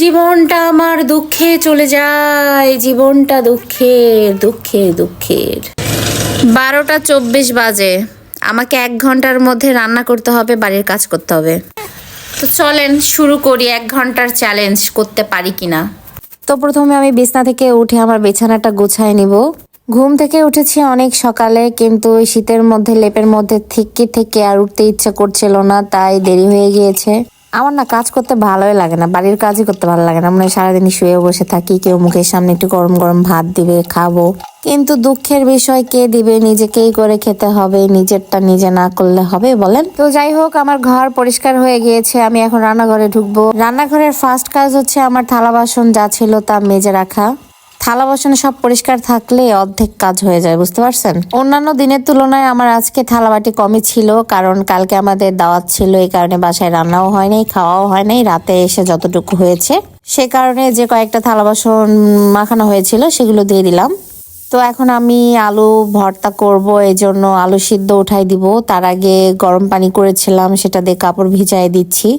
জীবনটা আমার দুঃখে চলে যায়, জীবনটা দুঃখের দুঃখের দুঃখের। 12টা 24 বাজে, আমাকে 1 ঘন্টার মধ্যে রান্না করতে হবে, বাড়ির কাজ করতে হবে। তো চলেন শুরু করি 1 ঘন্টার চ্যালেঞ্জ, করতে পারি কিনা। তো প্রথমে আমি বিছনা থেকে উঠে আমার বিছানাটা গুছায় নিব। ঘুম থেকে উঠেছি অনেক সকালে, কিন্তু ওই শীতের মধ্যে লেপের মধ্যে থেকে থেকে আর উঠতে ইচ্ছা করছিল না, তাই দেরি হয়ে গিয়েছে। আমার না কাজ করতে ভালোই লাগে না, বাড়ির কাজই করতে ভালো লাগে না, মানে সারাদিন শুয়ে বসে থাকি, কেউ মুখের সামনে একটু গরম গরম ভাত দিবে, খাবো। কিন্তু দুঃখের বিষয়, কে দিবে? নিজেকেই করে খেতে হবে, নিজেরটা নিজে না করলে হবে বলেন? তো যাই হোক, আমার ঘর পরিষ্কার হয়ে গিয়েছে, আমি এখন রান্নাঘরে ঢুকবো। রান্নাঘরের ফার্স্ট কাজ হচ্ছে আমার থালা বাসন যা ছিল তা মেজে রাখা। থালা বাসন সব পরিষ্কার থাকলে অর্ধেক কাজ হয়ে যায়, বুঝতে পারছেন? অন্যান্য দিনের তুলনায় আমার আজকে থালাবাটি কমই ছিল, কারণ কালকে আমাদের দাওয়াত ছিল, এই কারণে বাসায় রান্নাও হয় নাই, খাওয়াও হয় নাই। রাতে এসে যতটুকু হয়েছে সে কারণে যে কয়েকটা থালা বাসন মাখানো হয়েছিল সেগুলো দিয়ে দিলাম। তো এখন আমি আলু ভর্তা করব, এই জন্য আলু সিদ্ধ উঠাই দিব। তার আগে গরম পানি করেছিলাম, সেটা দিয়ে কাপড় ভিজাই দিচ্ছি।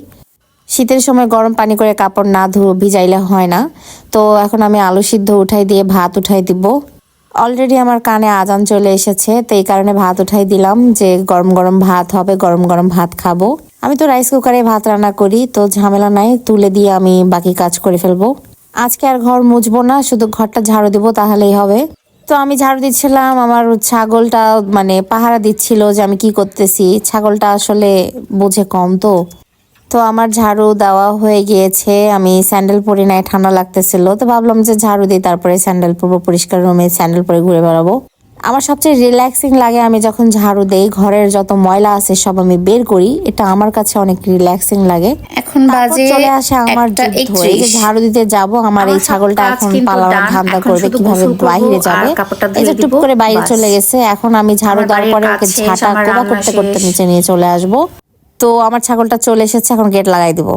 শীতের সময় গরম পানি করে কাপড় না ভিজাইলে হয় না। তো এখন আমি আলু সিদ্ধ উঠাই দিয়ে ভাত উঠাই দিব। অলরেডি আমার কানে আজান চলে এসেছে, তো এই কারণে ভাত উঠাই দিলাম, যে গরম গরম ভাত হবে, গরম গরম ভাত খাবো। আমি তো রাইস কুকারে ভাত রান্না করি, তো ঝামেলা নাই, তুলে দিয়ে আমি বাকি কাজ করে ফেলবো। আজকে আর ঘর মুছবো না, শুধু ঘরটা ঝাড়ু দিব, তাহলেই হবে। তো আমি ঝাড়ু দিচ্ছিলাম, আমার ছাগলটা মানে পাহারা দিচ্ছিল যে আমি কি করতেছি। ছাগলটা আসলে বোঝে কম, তো আমার ঝাড়ু দেওয়া হয়ে গিয়েছে। আমি স্যান্ডেল পরি নাই, ঠান্ডা লাগতেছিল, তো ভাবলাম যে ঝাড়ু দিই, তারপরে স্যান্ডেল পরবো। পরিষ্কার রুমে স্যান্ডেল পরে ঘুরে বেড়াবো। আমার সবচেয়ে রিল্যাক্সিং লাগে আমি যখন ঝাড়ু দেই, ঘরের যত ময়লা আছে সব আমি বের করি, এটা আমার কাছে অনেক রিল্যাক্সিং লাগে। এখন বাজে চলে আসে আমার যুদ্ধ, এই যে ঝাড়ু দিতে যাব, আমার এই ছাগলটা এখন পালানোর ধান্দা করবে, কিভাবে বাইরে যাবে। এই যে টুপ করে বাইরে চলে গেছে, এখন আমি ঝাড়ু দেওয়ার পরে ওকে ঝাঁটা কোবা করতে করতে নিচে নিয়ে চলে আসবো। তো আমার ছাগলটা চলে এসেছে, এখন গেট লাগাই দিব।